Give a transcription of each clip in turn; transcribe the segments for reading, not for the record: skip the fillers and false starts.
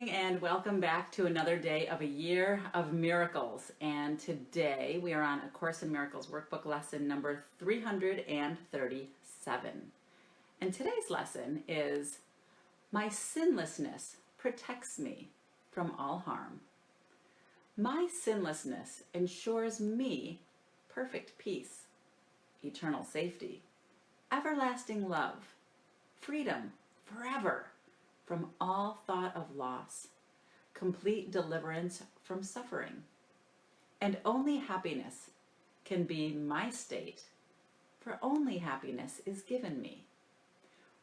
And welcome back to another day of a year of miracles. And today we are on A Course in Miracles workbook lesson number 337. And today's lesson is My sinlessness protects me from all harm. My sinlessness ensures me perfect peace, eternal safety, everlasting love, freedom forever from all thought of loss, complete deliverance from suffering. And only happiness can be my state, for only happiness is given me.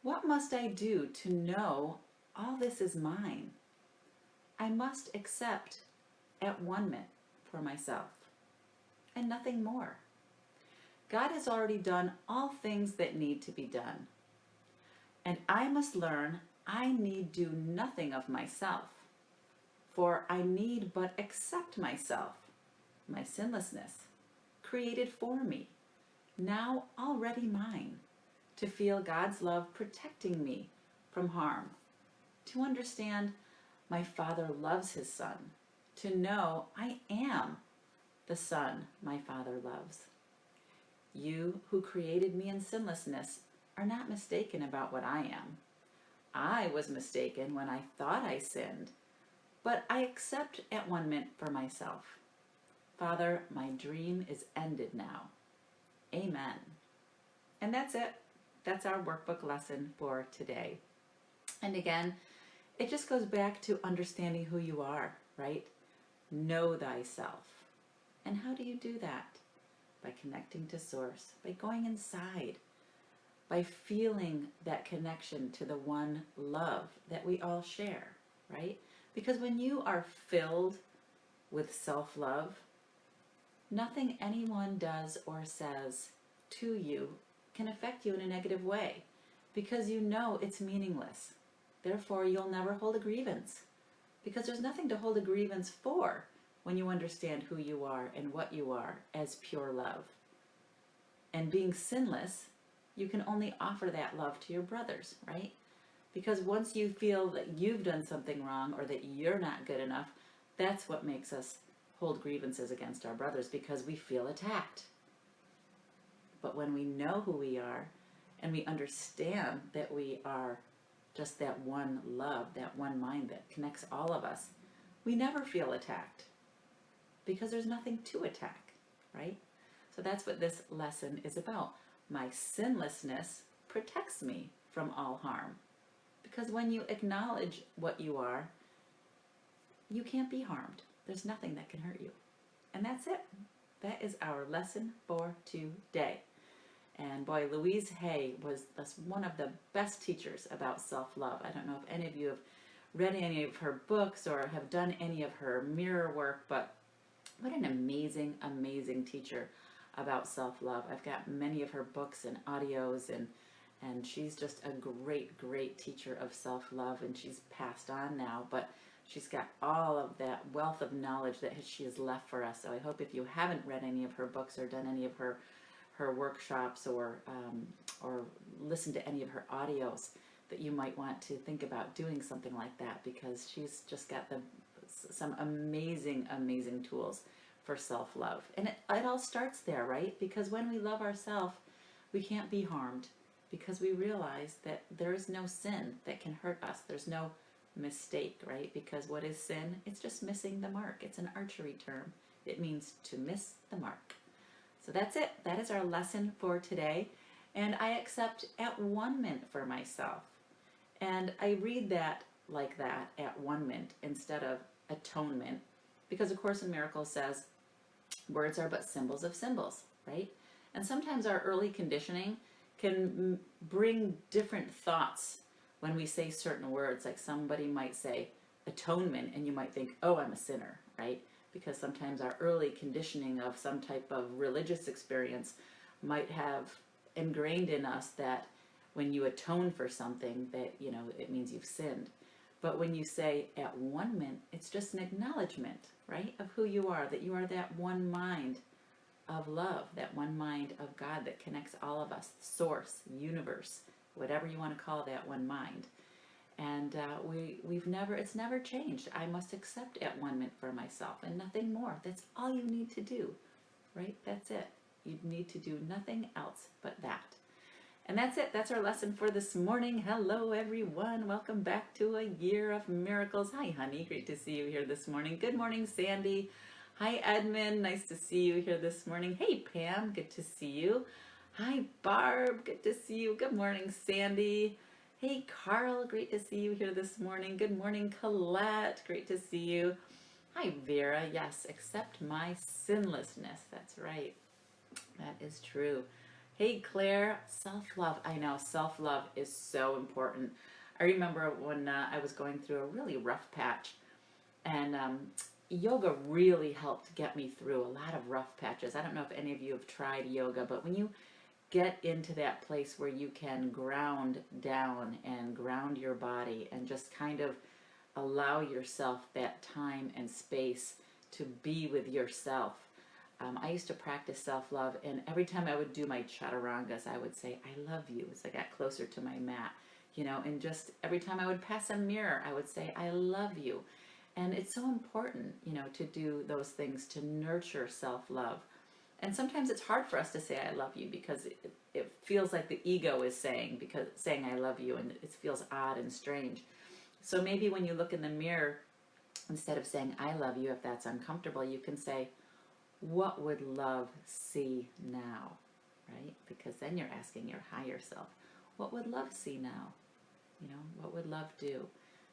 What must I do to know all this is mine? I must accept at one minute for myself, and nothing more. God has already done all things that need to be done, and I must learn I need do nothing of myself, for I need but accept myself, my sinlessness, created for me, now already mine, to feel God's love protecting me from harm, to understand my Father loves his Son, to know I am the Son my Father loves. You who created me in sinlessness are not mistaken about what I am. I was mistaken when I thought I sinned, but I accept at one minute for myself. Father, my dream is ended now. Amen. And that's it. That's our workbook lesson for today. And again, it just goes back to understanding who you are, right? Know thyself. And how do you do that? By connecting to Source, by going inside, by feeling that connection to the one love that we all share, right? Because when you are filled with self-love, nothing anyone does or says to you can affect you in a negative way, because you know it's meaningless. Therefore, you'll never hold a grievance, because there's nothing to hold a grievance for when you understand who you are and what you are as pure love. And being sinless, you can only offer that love to your brothers, right? Because once you feel that you've done something wrong or that you're not good enough, that's what makes us hold grievances against our brothers, because we feel attacked. But when we know who we are and we understand that we are just that one love, that one mind that connects all of us, we never feel attacked, because there's nothing to attack, right? So that's what this lesson is about. My sinlessness protects me from all harm. Because when you acknowledge what you are, you can't be harmed. There's nothing that can hurt you. And that's it. That is our lesson for today. And boy, Louise Hay was one of the best teachers about self-love. I don't know if any of you have read any of her books or have done any of her mirror work, but what an amazing, amazing teacher about self-love. I've got many of her books and audios, and she's just a great, great teacher of self-love, and she's passed on now, but she's got all of that wealth of knowledge that she has left for us. So I hope if you haven't read any of her books or done any of her workshops or listened to any of her audios, that you might want to think about doing something like that, because she's just got some amazing, amazing tools for self-love. And it all starts there, right? Because when we love ourselves, we can't be harmed, because we realize that there is no sin that can hurt us. There's no mistake, right? Because what is sin? It's just missing the mark. It's an archery term. It means to miss the mark. So that's it. That is our lesson for today. And I accept at one minute for myself. And I read that like that, at one minute, instead of atonement, because A Course in Miracles says words are but symbols of symbols, right? And sometimes our early conditioning can bring different thoughts when we say certain words. Like somebody might say atonement, and you might think, oh, I'm a sinner, right? Because sometimes our early conditioning of some type of religious experience might have ingrained in us that when you atone for something, that, you know, it means you've sinned. But when you say at one minute, it's just an acknowledgement, right, of who you are, that you are that one mind of love, that one mind of God that connects all of us, source, universe, whatever you want to call that one mind. And it's never changed. I must accept at-one-ment for myself and nothing more. That's all you need to do, right? That's it. You need to do nothing else but that. And that's it. That's our lesson for this morning. Hello, everyone. Welcome back to a year of miracles. Hi, honey. Great to see you here this morning. Good morning, Sandy. Hi, Edmund. Nice to see you here this morning. Hey, Pam. Good to see you. Hi, Barb. Good to see you. Good morning, Sandy. Hey, Carl. Great to see you here this morning. Good morning, Colette. Great to see you. Hi, Vera. Yes, accept my sinlessness. That's right. That is true. Hey, Claire. Self-love. I know self-love is so important. I remember when I was going through a really rough patch, and yoga really helped get me through a lot of rough patches. I don't know if any of you have tried yoga, but when you get into that place where you can ground down and ground your body and just kind of allow yourself that time and space to be with yourself. I used to practice self-love, and every time I would do my chaturangas, I would say, I love you, as I got closer to my mat, and just every time I would pass a mirror, I would say, I love you. And it's so important, to do those things to nurture self-love. And sometimes it's hard for us to say I love you because it feels like the ego is saying I love you, and it feels odd and strange. So maybe when you look in the mirror, instead of saying I love you, if that's uncomfortable, you can say, what would love see now? Right? Because then you're asking your higher self, what would love see now? What would love do?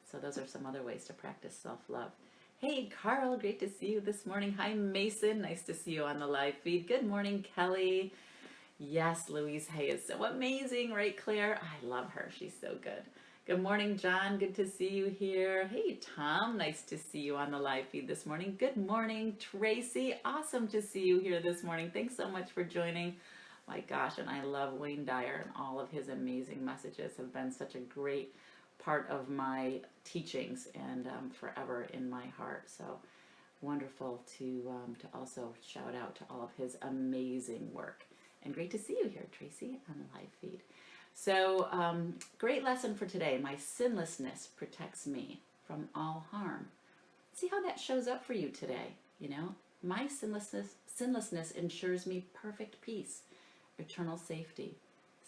So those are some other ways to practice self-love. Hey, Carl, great to see you this morning. Hi, Mason. Nice to see you on the live feed. Good morning, Kelly. Yes, Louise Hay is so amazing, right, Claire? I love her. She's so good. Good morning, John. Good to see you here. Hey, Tom. Nice to see you on the live feed this morning. Good morning, Tracy. Awesome to see you here this morning. Thanks so much for joining. My gosh, and I love Wayne Dyer, and all of his amazing messages have been such a great part of my teachings and forever in my heart. So wonderful to also shout out to all of his amazing work. And great to see you here, Tracy, on the live feed. So great lesson for today. My sinlessness protects me from all harm. See how that shows up for you today. My sinlessness ensures me perfect peace, eternal safety.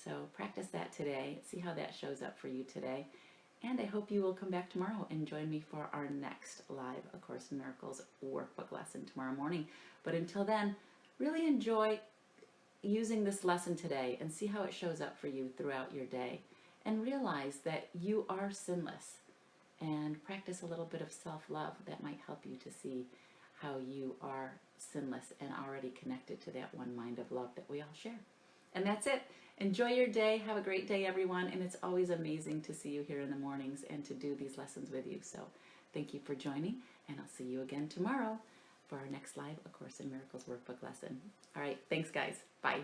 So practice that today. See how that shows up for you today. And I hope you will come back tomorrow and join me for our next live A Course in Miracles workbook lesson tomorrow morning. But until then, really enjoy using this lesson today and see how it shows up for you throughout your day. And realize that you are sinless. And practice a little bit of self-love that might help you to see how you are sinless and already connected to that one mind of love that we all share. And that's it. Enjoy your day. Have a great day, everyone. And it's always amazing to see you here in the mornings and to do these lessons with you. So thank you for joining, and I'll see you again tomorrow for our next live A Course in Miracles workbook lesson. All right. Thanks, guys. Bye.